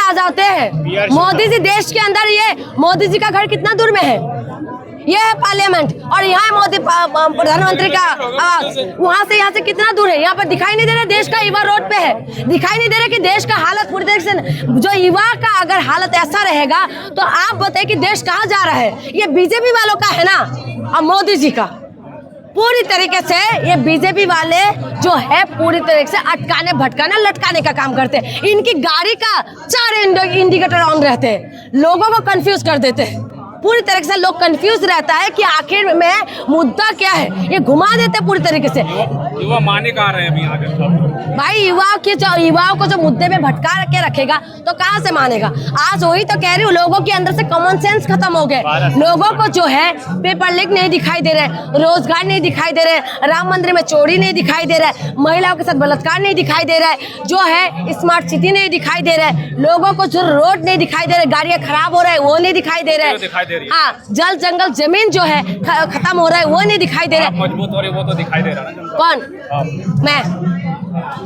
आ जाते हैं। मोदी जी देश के अंदर, ये मोदी जी का घर कितना दूर में है? ये है पार्लियामेंट और यहाँ है मोदी प्रधानमंत्री का आवास। वहाँ से यहाँ से कितना दूर है? यहाँ पर दिखाई नहीं दे रहा देश का युवा रोड पे है। दिखाई नहीं दे रहा कि देश का हालत पूरी तरीके से, जो युवा का अगर हालत ऐसा रहेगा तो आप बताइए कि देश कहाँ जा रहा है? ये बीजेपी वालों का है ना, और मोदी जी का पूरी तरीके से ये बीजेपी वाले जो है पूरी तरीके से अटकाने भटकाने लटकाने का काम करते हैं। इनकी गाड़ी का 4 इंडिकेटर ऑन रहते हैं, लोगों को कंफ्यूज कर देते हैं। पूरी तरीके से लोग कंफ्यूज रहता है कि आखिर में मुद्दा क्या है, ये घुमा देते हैं पूरी तरीके से। युवा माने कहाँ रहे अभी आगे? भाई युवाओं को जो मुद्दे में भटका के रखेगा तो कहाँ से मानेगा? आज वही तो कह रही हूँ, लोगों के अंदर से कॉमन सेंस खत्म हो गए। लोगों को जो है पेपर लीक नहीं दिखाई दे रहे, रोजगार नहीं दिखाई दे रहे, राम मंदिर में चोरी नहीं दिखाई दे रहा है, महिलाओं के साथ बलात्कार नहीं दिखाई दे रहा है, जो है स्मार्ट सिटी नहीं दिखाई दे रहा है, लोगों को जो रोड नहीं दिखाई दे रहे, गाड़ियाँ खराब हो रहा है वो नहीं दिखाई दे रहा है, हाँ जल जंगल जमीन जो है खत्म हो रहा है वो नहीं दिखाई दे रहा है। मजबूत हो रही वो तो दिखाई दे रहा है। कौन? मैं?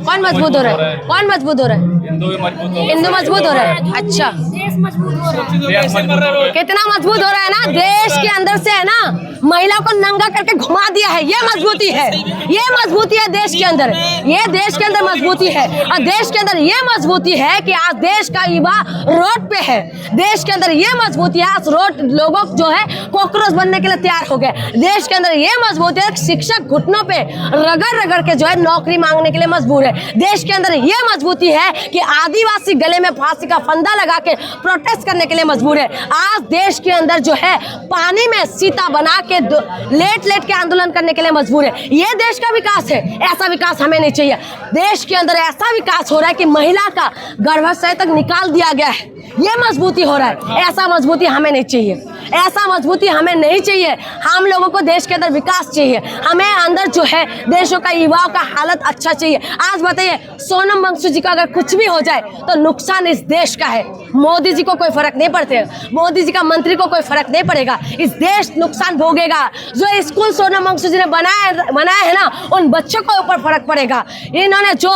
कौन मजबूत हो रहा है? कौन मजबूत हो रहा है? हिंदू मजबूत हो रहा है। अच्छा, देश मजबूत हो रहा है। कितना मजबूत हो रहा है ना, देश के अंदर से है ना, महिला को नंगा करके घुमा दिया है। ये मजबूती है, ये मजबूती है देश के अंदर, ये देश के अंदर मजबूती है। और देश के अंदर ये मजबूती है कि आज देश का युवा रोड पे है। देश के अंदर ये मजबूती है, आज रोड लोगों जो है कॉकरोच बनने के लिए तैयार हो गए। देश के अंदर ये मजबूती है, शिक्षक घुटनों पे रगड़ रगड़ के जो है नौकरी मांगने के लिए मजबूर है। देश के अंदर ये मजबूती है कि आदिवासी गले में फांसी का फंदा लगा के प्रोटेस्ट करने के लिए मजबूर है। आज देश के अंदर जो है पानी में सीता बना के लेट लेट के आंदोलन करने के लिए मजबूर है। ये देश का विकास है, ऐसा विकास हमें नहीं चाहिए। देश के अंदर ऐसा विकास हो रहा है कि महिला का गर्भाशय तक निकाल दिया गया है, ये मजबूती हो रहा है। ऐसा मजबूती हमें नहीं चाहिए, ऐसा मजबूती हमें नहीं चाहिए। हम लोगों को देश के अंदर विकास चाहिए, हमें अंदर जो है देशों का युवाओं का हालत अच्छा चाहिए। आज बताइए सोनम वांगचुक जी का अगर कुछ भी हो जाए तो नुकसान इस देश का है। मोदी जी को कोई फर्क नहीं पड़ते, मोदी जी का मंत्री को कोई फर्क नहीं पड़ेगा, इस देश नुकसान भोगेगा। जो स्कूल सोनम वांगचुक जी ने बनाया है ना, उन बच्चों को ऊपर फर्क पड़ेगा। इन्होंने जो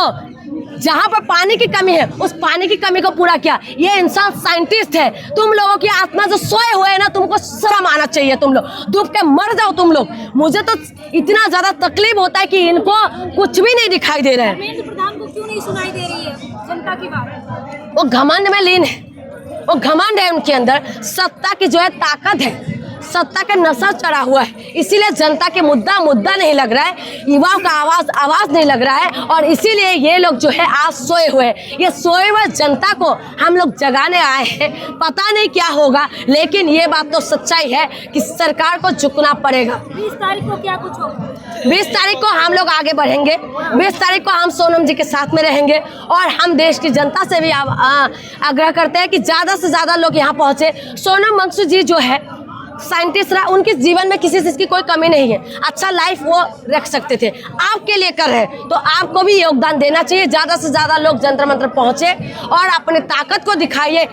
जहाँ पर पानी की कमी है उस पानी की कमी को पूरा किया। ये इंसान साइंटिस्ट है। तुम लोगों की आत्मा जो सोए हुए है ना, तुमको शर्म आना चाहिए। तुम लोग डूब के मर जाओ तुम लोग। मुझे तो इतना ज्यादा तकलीफ होता है कि इनको कुछ भी नहीं दिखाई दे रहा है। धर्मेंद्र प्रधान को क्यों नहीं सुनाई दे रही है जनता की बात? वो घमंड में लीन है, वो घमंड है उनके अंदर, सत्ता की जो है ताकत है, सत्ता का नशा चढ़ा हुआ है। इसीलिए जनता के मुद्दा नहीं लग रहा है, युवाओं का आवाज नहीं लग रहा है। और इसीलिए ये लोग जो है आज सोए हुए हैं। ये सोए हुए जनता को हम लोग जगाने आए हैं। पता नहीं क्या होगा, लेकिन ये बात तो सच्चाई है कि सरकार को झुकना पड़ेगा। 20 तारीख को क्या कुछ होगा? 20 तारीख को हम लोग आगे बढ़ेंगे। 20 तारीख को हम सोनम जी के साथ में रहेंगे और हम देश की जनता से भी आग्रह करते हैं कि ज़्यादा से ज़्यादा लोग यहाँ पहुँचे। सोनम वांगचुक जी जो है साइंटिस्ट रहा, उनके जीवन में किसी चीज़ की कोई कमी नहीं है, अच्छा लाइफ वो रख सकते थे। आपके लिए कर रहे हैं तो आपको भी योगदान देना चाहिए। ज़्यादा से ज़्यादा लोग जंतर मंतर पहुँचे और अपनी ताकत को दिखाइए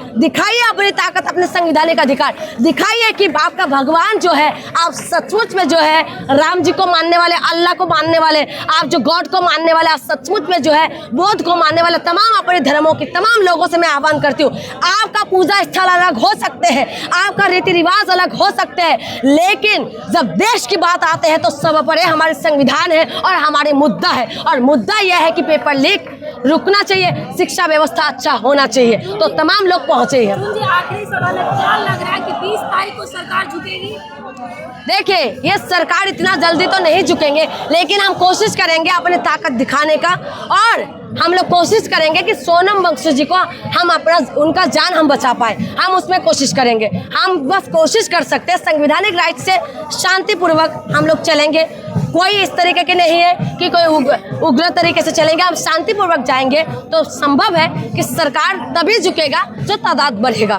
अपनी ताकत, अपने संवैधानिक अधिकार दिखाइए कि आपका भगवान जो है, आप सचमुच में जो है राम जी को मानने वाले, अल्लाह को मानने वाले, आप जो गॉड को मानने वाले, आप सचमुच में जो है बौद्ध को मानने वाले तमाम अपने धर्मों की तमाम लोगों से मैं आह्वान करती हूँ। आपका पूजा स्थल अलग हो सकते हैं, आपका रीति रिवाज अलग हो सकते हैं, लेकिन जब देश की बात आते हैं तो सब परे हमारे संविधान है और हमारे मुद्दा है। और मुद्दा यह है कि पेपर लीक रुकना चाहिए, शिक्षा व्यवस्था अच्छा होना चाहिए। तो तमाम लोग पहुंचे हैं। आखिरी सवाल है, क्या लग रहा है कि 20 तारीख को सरकार झुकेगी? देखिए ये सरकार इतना जल्दी तो नहीं झुकेंगे, लेकिन हम कोशिश करेंगे अपनी ताकत दिखाने का। और हम लोग कोशिश करेंगे कि सोनम वांगचुक जी को हम उनका जान हम बचा पाए, हम उसमें कोशिश करेंगे। हम बस कोशिश कर सकते हैं, संवैधानिक राइट से शांतिपूर्वक हम लोग चलेंगे। कोई इस तरीके के नहीं है कि कोई उग्र तरीके से चलेंगे, हम शांतिपूर्वक जाएंगे तो संभव है कि सरकार तभी झुकेगा जो तादाद बढ़ेगा।